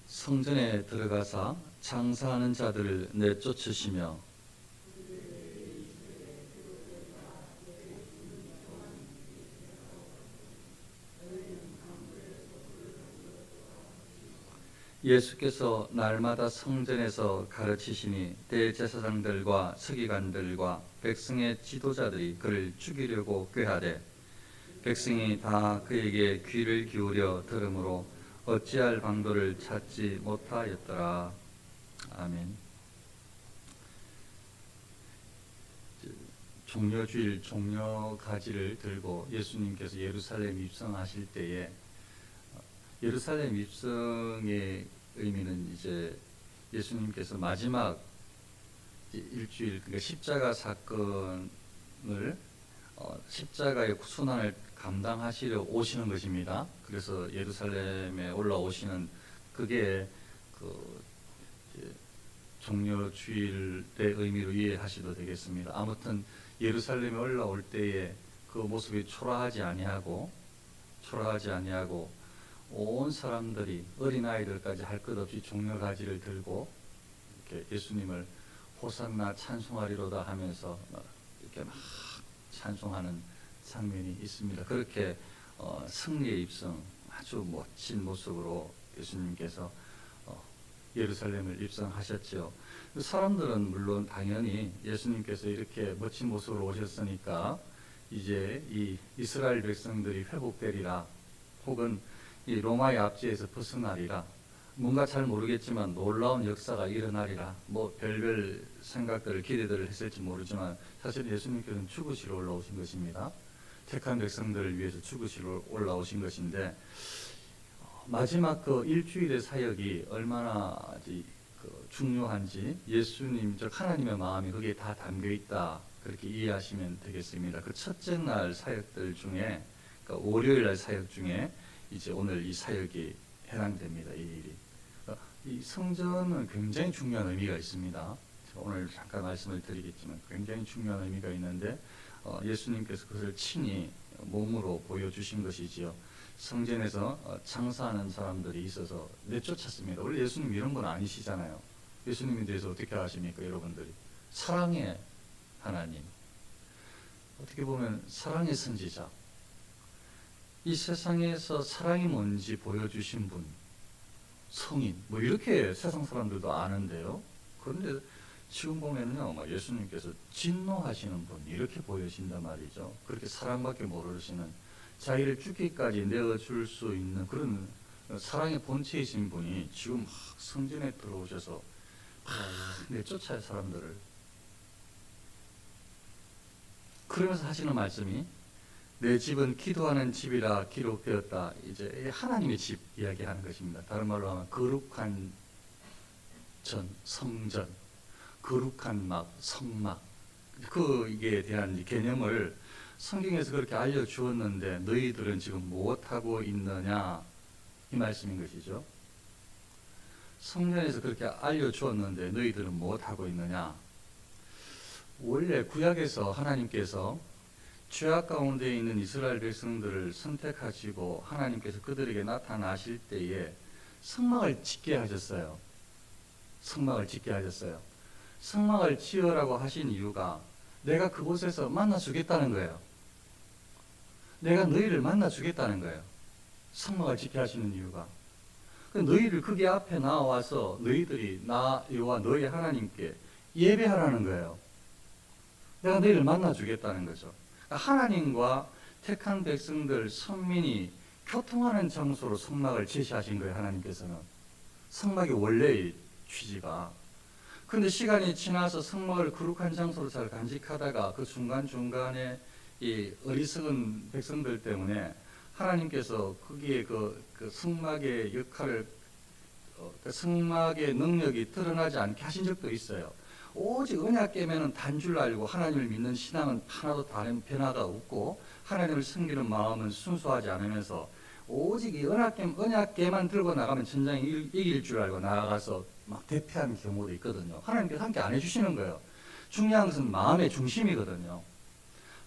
성전에 들어가사 장사하는 자들을 내쫓으시며 예수께서 날마다 성전에서 가르치시니 대제사장들과 서기관들과 백성의 지도자들이 그를 죽이려고 꾀하되 백성이 다 그에게 귀를 기울여 들으므로 어찌할 방도를 찾지 못하였더라. 아멘. 종려주일 종려가지를 들고 예수님께서 예루살렘 입성하실 때에 예루살렘 입성의 의미는 이제 예수님께서 마지막 일주일, 그러니까 십자가 사건을 십자가의 순환을 감당하시려 오시는 것입니다. 그래서 예루살렘에 올라오시는 그게 그 종려주일의 의미로 이해하셔도 되겠습니다. 아무튼 예루살렘에 올라올 때에 그 모습이 초라하지 아니하고 온 사람들이 어린아이들까지 할 것 없이 종려가지를 들고 이렇게 예수님을 호산나 찬송하리로다 하면서 이렇게 막 찬송하는 장면이 있습니다. 그렇게 승리의 입성, 아주 멋진 모습으로 예수님께서 예루살렘을 입성하셨죠. 사람들은 물론 당연히 예수님께서 이렇게 멋진 모습으로 오셨으니까 이제 이 이스라엘 백성들이 회복되리라, 혹은 이 로마의 압제에서 벗어나리라, 뭔가 잘 모르겠지만 놀라운 역사가 일어나리라, 뭐 별별 생각들을 기대들을 했을지 모르지만 사실 예수님께서는 죽으시러 올라오신 것입니다. 택한 백성들을 위해서 죽으시러 올라오신 것인데 마지막 그 일주일의 사역이 얼마나 중요한지 예수님 즉 하나님의 마음이 거기에 다 담겨 있다, 그렇게 이해하시면 되겠습니다. 그 첫째 날 사역들 중에, 그러니까 월요일 날 사역 중에 이제 오늘 이 사역이 해당됩니다. 이 일이. 이 성전은 굉장히 중요한 의미가 있습니다. 오늘 잠깐 말씀을 드리겠지만 굉장히 중요한 의미가 있는데 예수님께서 그것을 친히 몸으로 보여주신 것이지요. 성전에서 장사하는 사람들이 있어서 내쫓았습니다. 원래 예수님 이런 건 아니시잖아요. 예수님에 대해서 어떻게 아십니까, 여러분들이? 사랑의 하나님, 어떻게 보면 사랑의 선지자, 이 세상에서 사랑이 뭔지 보여주신 분, 성인, 뭐 이렇게 세상 사람들도 아는데요. 그런데 지금 보면요, 예수님께서 진노하시는 분, 이렇게 보여진단 말이죠. 그렇게 사랑밖에 모르시는, 자기를 죽기까지 내어줄 수 있는 그런 사랑의 본체이신 분이 지금 막 성전에 들어오셔서 막 내쫓아요, 사람들을. 그러면서 하시는 말씀이 내 집은 기도하는 집이라 기록되었다. 이제 하나님의 집 이야기하는 것입니다. 다른 말로 하면 거룩한 전, 성전, 거룩한 막, 성막, 그에 대한 개념을 성경에서 그렇게 알려주었는데 너희들은 지금 무엇하고 있느냐, 이 말씀인 것이죠. 성경에서 그렇게 알려주었는데 너희들은 무엇하고 있느냐. 원래 구약에서 하나님께서 죄악 가운데 있는 이스라엘 백성들을 선택하시고 하나님께서 그들에게 나타나실 때에 성막을 짓게 하셨어요. 성막을 짓게 하셨어요. 성막을 지으라고 하신 이유가 내가 그곳에서 만나주겠다는 거예요. 내가 너희를 만나주겠다는 거예요. 성막을 짓게 하시는 이유가. 너희를 거기 앞에 나와서 너희들이 나와 너희 하나님께 예배하라는 거예요. 내가 너희를 만나주겠다는 거죠. 하나님과 택한 백성들, 선민이 교통하는 장소로 성막을 제시하신 거예요. 하나님께서는. 성막의 원래의 취지가. 그런데 시간이 지나서 성막을 거룩한 장소로 잘 간직하다가 그 중간중간에 이 어리석은 백성들 때문에 하나님께서 거기에 그 성막의 역할을, 그 성막의 능력이 드러나지 않게 하신 적도 있어요. 오직 언약 깨면은 단 줄 알고 하나님을 믿는 신앙은 하나도 다른 변화가 없고 하나님을 섬기는 마음은 순수하지 않으면서 오직 이 언약 깨만 들고 나가면 전장에 이길 줄 알고 나아가서 막 대패하는 경우도 있거든요. 하나님께서 함께 안 해주시는 거예요. 중요한 것은 마음의 중심이거든요.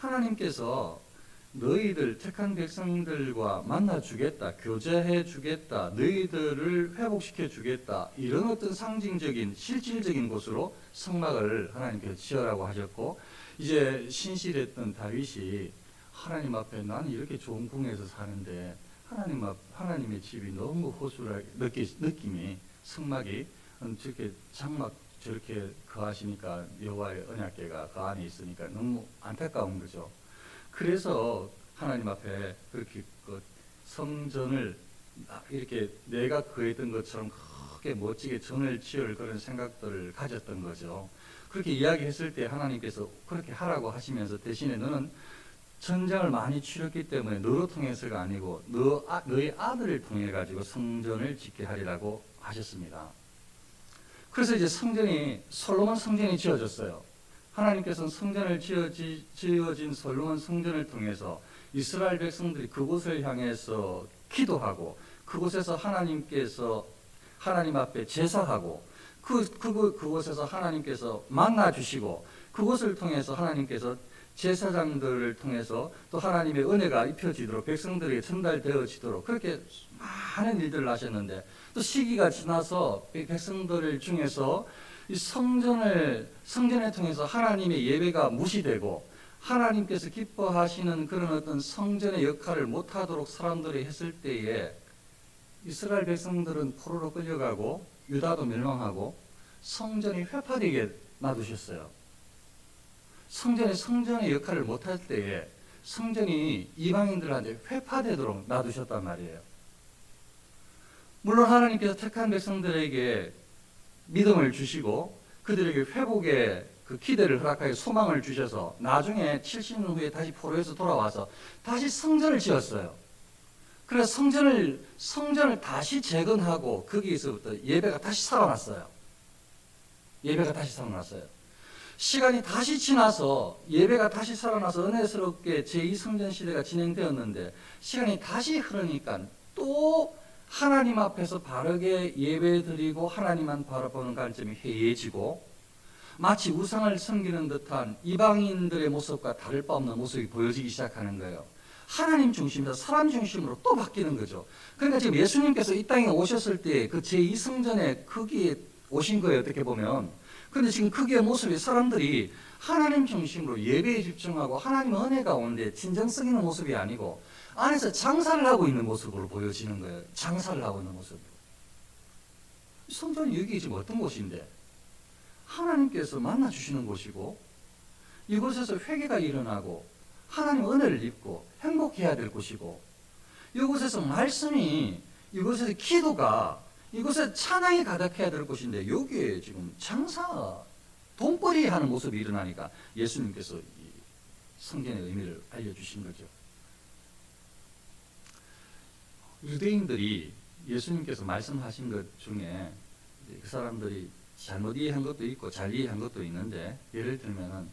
하나님께서 너희들 택한 백성들과 만나 주겠다, 교제해 주겠다, 너희들을 회복시켜 주겠다, 이런 어떤 상징적인 실질적인 곳으로 성막을 하나님께서 지으라고 하셨고, 이제 신실했던 다윗이 하나님 앞에 나는 이렇게 좋은 궁에서 사는데 하나님의 집이 너무 허술하게 느낌이, 성막이 저렇게 장막 저렇게 거하시니까, 여호와의 언약궤가 그 안에 있으니까 너무 안타까운 거죠. 그래서 하나님 앞에 그렇게 그 성전을 이렇게 내가 구했던 것처럼 크게 멋지게 전을 지을 그런 생각들을 가졌던 거죠. 그렇게 이야기했을 때 하나님께서 그렇게 하라고 하시면서, 대신에 너는 전쟁을 많이 치렀기 때문에 너로 통해서가 아니고 너의 아들을 통해 가지고 성전을 짓게 하리라고 하셨습니다. 그래서 이제 솔로몬 성전이 지어졌어요. 하나님께서는 성전을 지어진 솔로몬 성전을 통해서 이스라엘 백성들이 그곳을 향해서 기도하고, 그곳에서 하나님 앞에 제사하고, 그곳에서 하나님께서 만나 주시고, 그곳을 통해서 하나님께서 제사장들을 통해서 또 하나님의 은혜가 입혀지도록, 백성들에게 전달되어지도록 그렇게 많은 일들을 하셨는데, 또 시기가 지나서 백성들 중에서 이 성전을 통해서 하나님의 예배가 무시되고, 하나님께서 기뻐하시는 그런 어떤 성전의 역할을 못하도록 사람들이 했을 때에 이스라엘 백성들은 포로로 끌려가고 유다도 멸망하고 성전이 회파되게 놔두셨어요. 성전의 역할을 못할 때에 성전이 이방인들한테 회파되도록 놔두셨단 말이에요. 물론 하나님께서 택한 백성들에게 믿음을 주시고 그들에게 회복의 그 기대를 허락하여 소망을 주셔서 나중에 70년 후에 다시 포로에서 돌아와서 다시 성전을 지었어요. 그래서 성전을 다시 재건하고 거기에서부터 예배가 다시 살아났어요. 시간이 다시 지나서 예배가 다시 살아나서 은혜스럽게 제2성전 시대가 진행되었는데, 시간이 다시 흐르니까 또 하나님 앞에서 바르게 예배드리고 하나님만 바라보는 관점이 해이해지고, 마치 우상을 섬기는 듯한 이방인들의 모습과 다를 바 없는 모습이 보여지기 시작하는 거예요. 하나님 중심에서 사람 중심으로 또 바뀌는 거죠. 그러니까 지금 예수님께서 이 땅에 오셨을 때 그 제2성전의 크기에 오신 거예요, 어떻게 보면. 그런데 지금 크기의 모습이 사람들이 하나님 중심으로 예배에 집중하고 하나님의 은혜 가운데 진정성 있는 모습이 아니고 안에서 장사를 하고 있는 모습으로 보여지는 거예요. 장사를 하고 있는 모습. 성전이 여기 지금 어떤 곳인데? 하나님께서 만나주시는 곳이고, 이곳에서 회개가 일어나고 하나님 은혜를 입고 행복해야 될 곳이고, 이곳에서 말씀이, 이곳에서 기도가, 이곳에 찬양이 가득해야 될 곳인데, 여기에 지금 장사, 돈벌이 하는 모습이 일어나니까 예수님께서 이 성전의 의미를 알려주신 거죠. 유대인들이 예수님께서 말씀하신 것 중에 그 사람들이 잘못 이해한 것도 있고 잘 이해한 것도 있는데, 예를 들면은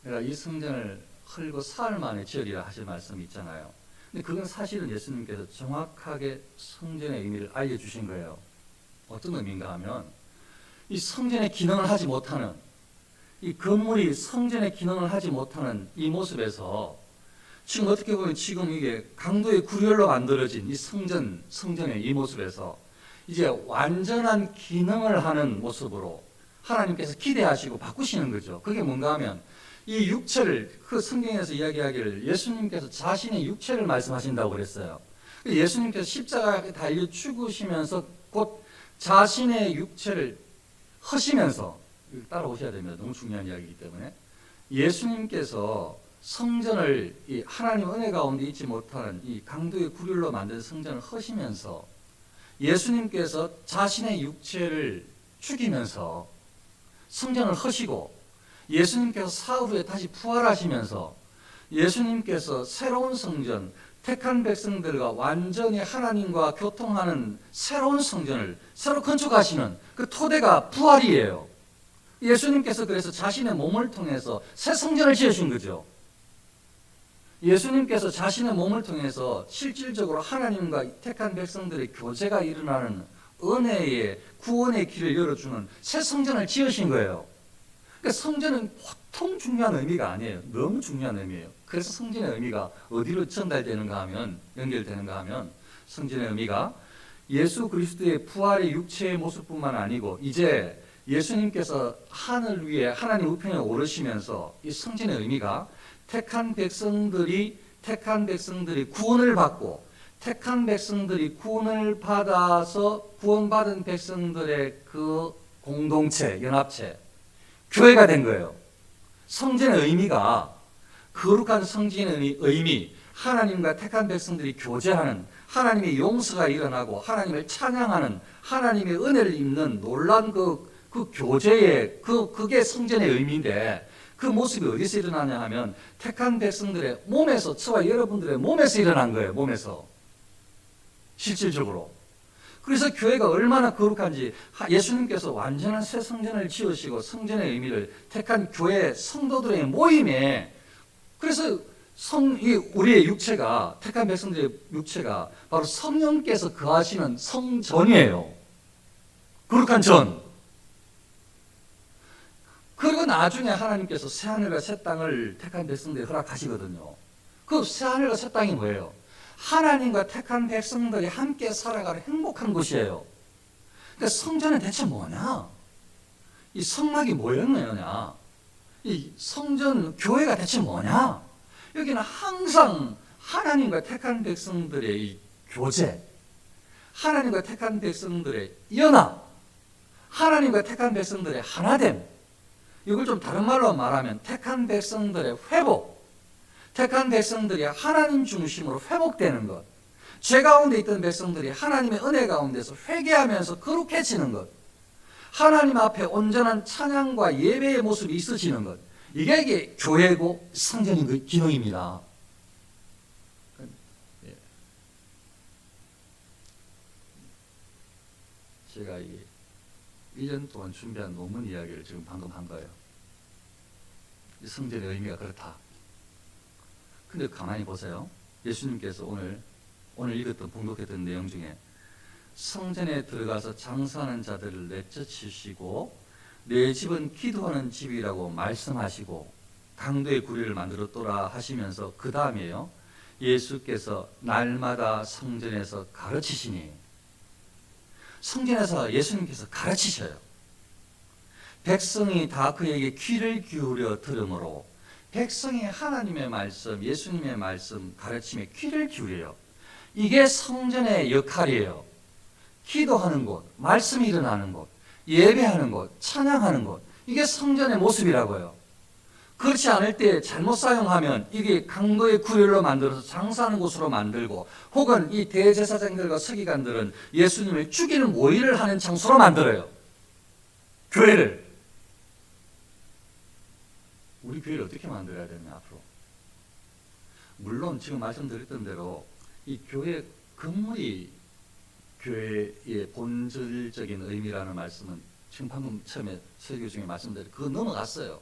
내가 이 성전을 헐고 사흘 만에 지으리라 하신 말씀이 있잖아요. 근데 그건 사실은 예수님께서 정확하게 성전의 의미를 알려주신 거예요. 어떤 의미인가 하면, 이 성전의 기능을 하지 못하는, 이 건물이 성전의 기능을 하지 못하는 이 모습에서 지금 어떻게 보면 지금 이게 강도의 구렬로 만들어진 이 성전의 이 모습에서 이제 완전한 기능을 하는 모습으로 하나님께서 기대하시고 바꾸시는 거죠. 그게 뭔가 하면 이 육체를, 그 성경에서 이야기하기를 예수님께서 자신의 육체를 말씀하신다고 그랬어요. 예수님께서 십자가에 달려 죽으시면서 곧 자신의 육체를 허시면서, 따라오셔야 됩니다. 너무 중요한 이야기이기 때문에, 예수님께서 성전을 이 하나님 은혜 가운데 있지 못하는 이 강도의 구릴로 만든 성전을 허시면서 예수님께서 자신의 육체를 죽이면서 성전을 허시고, 예수님께서 사흘 후에 다시 부활하시면서 예수님께서 새로운 성전, 택한 백성들과 완전히 하나님과 교통하는 새로운 성전을 새로 건축하시는 그 토대가 부활이에요. 예수님께서 그래서 자신의 몸을 통해서 새 성전을 지으신 거죠. 예수님께서 자신의 몸을 통해서 실질적으로 하나님과 택한 백성들의 교제가 일어나는 은혜의 구원의 길을 열어주는 새 성전을 지으신 거예요. 그러니까 성전은 보통 중요한 의미가 아니에요. 너무 중요한 의미예요. 그래서 성전의 의미가 어디로 전달되는가 하면, 연결되는가 하면, 성전의 의미가 예수 그리스도의 부활의 육체의 모습뿐만 아니고 이제 예수님께서 하늘 위에 하나님 우편에 오르시면서 이 성전의 의미가 택한 백성들이 구원을 받고, 택한 백성들이 구원을 받아서 구원받은 백성들의 그 공동체, 연합체, 교회가 된 거예요. 성전의 의미가, 거룩한 성전의 의미, 하나님과 택한 백성들이 교제하는, 하나님의 용서가 일어나고 하나님을 찬양하는, 하나님의 은혜를 입는 놀란 그 교제의 그게 성전의 의미인데, 그 모습이 어디서 일어나냐 하면 택한 백성들의 몸에서, 저와 여러분들의 몸에서 일어난 거예요. 몸에서, 실질적으로. 그래서 교회가 얼마나 거룩한지, 예수님께서 완전한 새 성전을 지으시고 성전의 의미를 택한 교회 성도들의 모임에, 그래서 우리의 육체가, 택한 백성들의 육체가 바로 성령께서 거하시는 성전이에요. 거룩한 전. 그리고 나중에 하나님께서 새하늘과 새 땅을 택한 백성들이 허락하시거든요. 그 새하늘과 새 땅이 뭐예요? 하나님과 택한 백성들이 함께 살아가는 행복한 곳이에요. 그러니까 성전은 대체 뭐냐? 이 성막이 뭐였느냐? 이 성전, 교회가 대체 뭐냐? 여기는 항상 하나님과 택한 백성들의 이 교제, 하나님과 택한 백성들의 연합, 하나님과 택한 백성들의 하나됨, 이걸 좀 다른 말로 말하면 택한 백성들의 회복, 택한 백성들이 하나님 중심으로 회복되는 것, 죄 가운데 있던 백성들이 하나님의 은혜 가운데서 회개하면서 거룩해지는 것, 하나님 앞에 온전한 찬양과 예배의 모습이 있어지는 것, 이게 교회고 성전인 그 기능입니다. 제가 이 1년 동안 준비한 논문 이야기를 지금 방금 한 거예요. 이 성전의 의미가 그렇다. 근데 가만히 보세요. 예수님께서 오늘 읽었던, 봉독했던 내용 중에 성전에 들어가서 장사하는 자들을 내쫓으시고 내 집은 기도하는 집이라고 말씀하시고 강도의 구리를 만들었더라 하시면서 그 다음이에요. 예수께서 날마다 성전에서 가르치시니, 성전에서 예수님께서 가르치셔요. 백성이 다 그에게 귀를 기울여 들으므로, 백성이 하나님의 말씀, 예수님의 말씀 가르침에 귀를 기울여요. 이게 성전의 역할이에요. 기도하는 곳, 말씀이 일어나는 곳, 예배하는 곳, 찬양하는 곳, 이게 성전의 모습이라고요. 그렇지 않을 때 잘못 사용하면 이게 강도의 구렬로 만들어서 장사하는 곳으로 만들고, 혹은 이 대제사장들과 서기관들은 예수님을 죽이는 모의를 하는 장소로 만들어요. 교회를. 우리 교회를 어떻게 만들어야 되냐 앞으로. 물론 지금 말씀드렸던 대로 이 교회 건물이 교회의 본질적인 의미라는 말씀은 지금 방금 처음에 설교 중에 말씀드린 그거 넘어갔어요.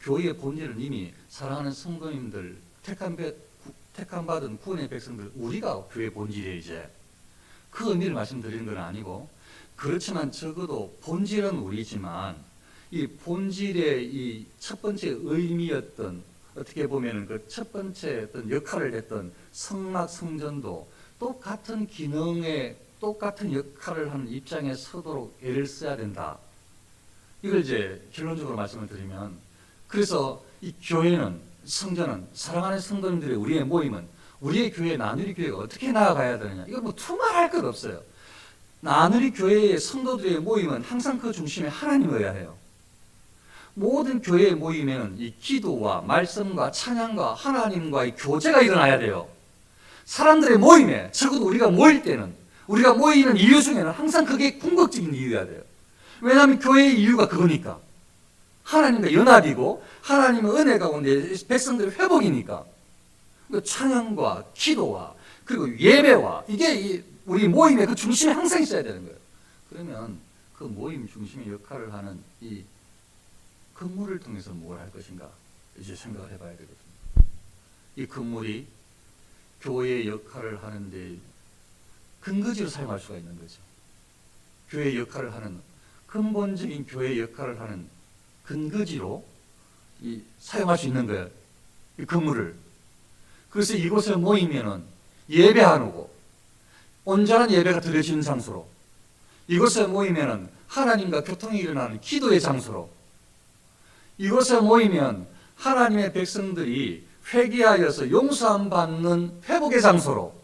교회의 본질은 이미 사랑하는 성도님들, 택함 받은 구원의 백성들, 우리가 교회의 본질이에요. 이제 그 의미를 말씀드리는 건 아니고, 그렇지만 적어도 본질은 우리지만 이 본질의 이 첫 번째 의미였던, 어떻게 보면 그 첫 번째 어떤 역할을 했던 성막 성전도 똑같은 기능에 똑같은 역할을 하는 입장에 서도록 애를 써야 된다. 이걸 이제 결론적으로 말씀을 드리면, 그래서 이 교회는, 성전은, 사랑하는 성도님들의 우리의 모임은, 우리의 교회, 나누리 교회가 어떻게 나아가야 되느냐, 이거 뭐 두말할 것 없어요. 나누리 교회의 성도들의 모임은 항상 그 중심에 하나님이어야 해요. 모든 교회의 모임에는 이 기도와 말씀과 찬양과 하나님과의 교제가 일어나야 돼요. 사람들의 모임에, 적어도 우리가 모일 때는, 우리가 모이는 이유 중에는 항상 그게 궁극적인 이유여야 돼요. 왜냐하면 교회의 이유가 그거니까. 하나님과 연합이고 하나님의 은혜 가운데 백성들의 회복이니까. 찬양과 기도와 그리고 예배와, 이게 우리 모임의 그 중심에 항상 있어야 되는 거예요. 그러면 그 모임 중심의 역할을 하는 이 건물을 통해서 뭘 할 것인가, 이제 생각을 해봐야 되거든요. 이 건물이 교회의 역할을 하는데 근거지로 사용할 수가 있는 거죠. 교회의 역할을 하는, 근본적인 교회의 역할을 하는 근거지로 사용할 수 있는 거예요. 이 건물을. 그래서 이곳에 모이면은 예배하고 온전한 예배가 드려지는 장소로, 이곳에 모이면은 하나님과 교통이 일어나는 기도의 장소로, 이곳에 모이면 하나님의 백성들이 회개하여서 용서함 받는 회복의 장소로,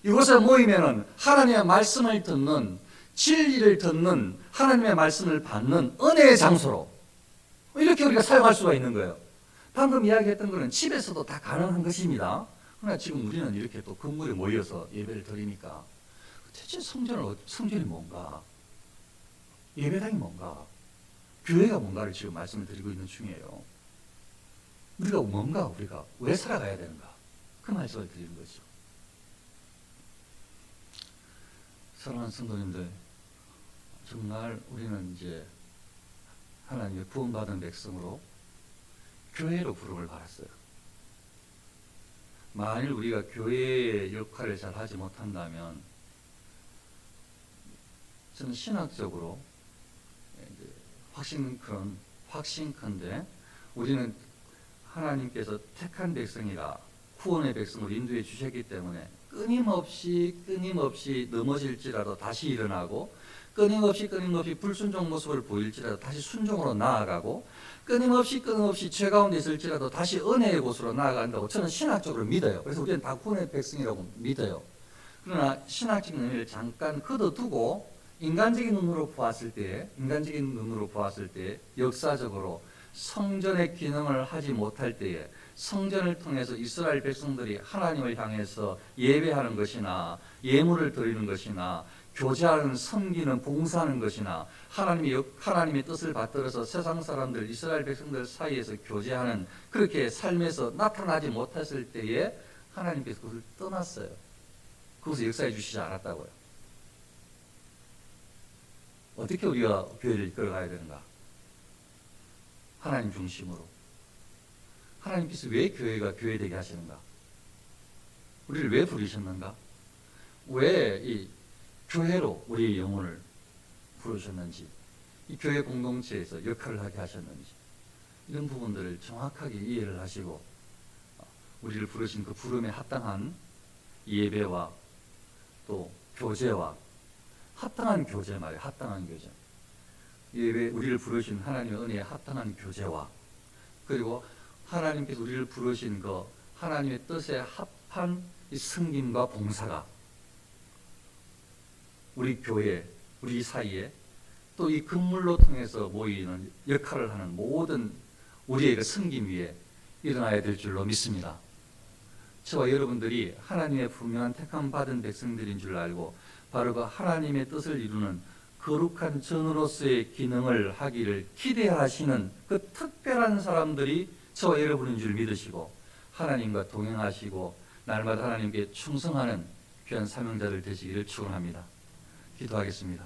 이곳에 모이면은 하나님의 말씀을 듣는, 진리를 듣는, 하나님의 말씀을 받는 은혜의 장소로, 이렇게 우리가 사용할 수가 있는 거예요. 방금 이야기했던 것은 집에서도 다 가능한 것입니다. 그러나 지금 우리는 이렇게 또 건물에 모여서 예배를 드리니까 대체 성전이 뭔가, 예배당이 뭔가, 교회가 뭔가를 지금 말씀을 드리고 있는 중이에요. 우리가 왜 살아가야 되는가, 그 말씀을 드리는 거죠. 사랑하는 성도님들, 정말 우리는 이제 하나님의 구원받은 백성으로 교회로 부름을 받았어요. 만일 우리가 교회의 역할을 잘 하지 못한다면, 저는 신학적으로 확신컨대 우리는 하나님께서 택한 백성이라 구원의 백성을 인도해 주셨기 때문에 끊임없이 넘어질지라도 다시 일어나고, 끊임없이 불순종 모습을 보일지라도 다시 순종으로 나아가고, 끊임없이 죄 가운데 있을지라도 다시 은혜의 곳으로 나아간다고 저는 신학적으로 믿어요. 그래서 우리는 다 구원의 백성이라고 믿어요. 그러나 신학적인 의미를 잠깐 걷어두고 인간적인 눈으로 보았을 때 역사적으로 성전의 기능을 하지 못할 때에, 성전을 통해서 이스라엘 백성들이 하나님을 향해서 예배하는 것이나 예물을 드리는 것이나 교제하는, 섬기는, 봉사하는 것이나 하나님의 뜻을 받들어서 세상 사람들, 이스라엘 백성들 사이에서 교제하는, 그렇게 삶에서 나타나지 못했을 때에 하나님께서 그것을 떠났어요. 그것을 역사해 주시지 않았다고요. 어떻게 우리가 교회를 이끌어가야 되는가? 하나님 중심으로. 하나님께서 왜 교회가 교회되게 하시는가? 우리를 왜 부르셨는가? 왜 이 교회로 우리의 영혼을 부르셨는지, 이 교회 공동체에서 역할을 하게 하셨는지, 이런 부분들을 정확하게 이해를 하시고 우리를 부르신 그 부름에 합당한 예배와 또 교제와, 합당한 교제 말이에요. 합당한 교제. 예배, 우리를 부르신 하나님의 은혜에 합당한 교제와, 그리고 하나님께서 우리를 부르신 그 하나님의 뜻에 합한 이 섬김과 봉사가 우리 교회, 우리 사이에, 또 이 건물로 통해서 모이는 역할을 하는 모든 우리의 그 섬김 위에 일어나야 될 줄로 믿습니다. 저와 여러분들이 하나님의 분명한 택함 받은 백성들인 줄 알고 바로 그 하나님의 뜻을 이루는 거룩한 전으로서의 기능을 하기를 기대하시는 그 특별한 사람들이 저와 여러분인 줄 믿으시고 하나님과 동행하시고 날마다 하나님께 충성하는 귀한 사명자들 되시기를 축원합니다. 기도하겠습니다.